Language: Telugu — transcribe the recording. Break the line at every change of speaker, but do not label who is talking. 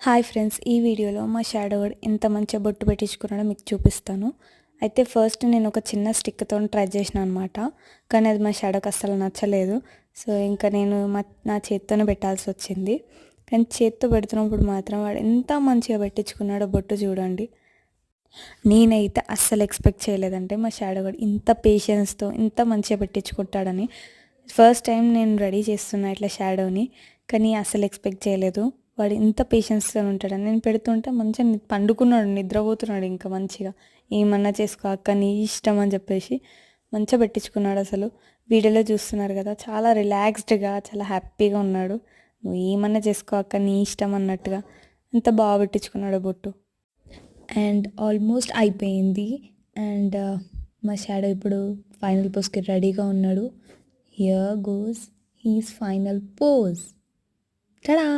హాయ్ ఫ్రెండ్స్, ఈ వీడియోలో మా షాడో ఎంత మంచిగా బొట్టు పెట్టించుకున్నాడో మీకు చూపిస్తాను. అయితే ఫస్ట్ నేను ఒక చిన్న స్టిక్తో ట్రై చేసిన అనమాట. కానీ అది మా షాడోకి అస్సలు నచ్చలేదు. సో ఇంకా నేను నా చేత్తోనే పెట్టాల్సి వచ్చింది. కానీ చేత్తో పెడుతున్నప్పుడు మాత్రం వాడు ఎంత మంచిగా పెట్టించుకున్నాడో బొట్టు చూడండి. నేనైతే అస్సలు ఎక్స్పెక్ట్ చేయలేదంటే మా షాడో ఇంత పేషెన్స్తో ఇంత మంచిగా పెట్టించుకుంటాడని. ఫస్ట్ టైం నేను రెడీ చేస్తున్నా ఇట్లా షాడోని, కానీ అస్సలు ఎక్స్పెక్ట్ చేయలేదు వాడు ఇంత పేషెన్స్గా ఉంటాడని. నేను పెడుతుంటే మంచిగా పండుకున్నాడు, నిద్రపోతున్నాడు ఇంకా మంచిగా. ఏమన్నా చేసుకో అక్క, నీ ఇష్టం అని చెప్పేసి మంచిగా పెట్టించుకున్నాడు. అసలు వీడియోలో చూస్తున్నారు కదా, చాలా రిలాక్స్డ్గా చాలా హ్యాపీగా ఉన్నాడు. నువ్వు ఏమన్నా చేసుకో అక్క, నీ ఇష్టం అన్నట్టుగా ఎంత బాగా పెట్టించుకున్నాడు బొట్టు. అండ్ ఆల్మోస్ట్ అయిపోయింది. అండ్ మా షాడో ఇప్పుడు ఫైనల్ పోస్కి రెడీగా ఉన్నాడు. Here goes he's final pose. Ta-da!